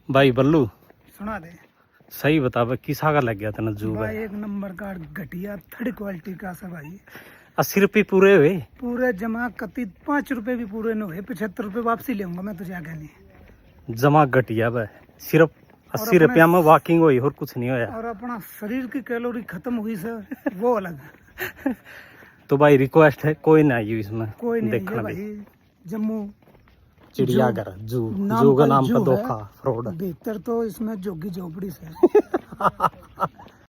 भाई बल्लू सुना दे सही बता भाई किसा का लग गया तेना जू भाई, भाई? एक नंबर का घटिया थर्ड क्वालिटी का सब भाई। 80 रुपये पूरे हुए? पूरे जमा कति 5 रुपए भी पूरे न हुए, 75 रुपए वापसी लेऊंगा मैं तुझे आगे नहीं। जमा घटिया भाई, सिर्फ 80 रुपया में वॉकिंग हुई और कुछ नहीं होया। और अपना शरीर की कैलोरी खत्म हुई सर वो अलग। तो भाई रिक्वेस्ट है कोई ना आइए इसमें कोई नहीं है देखना भी। भाई। जम्मू चिड़ियाघर जू, नाम जू का पर नाम जू पर है। धोखा फ्रॉड। भीतर तो इसमें जोगी झोपड़ी से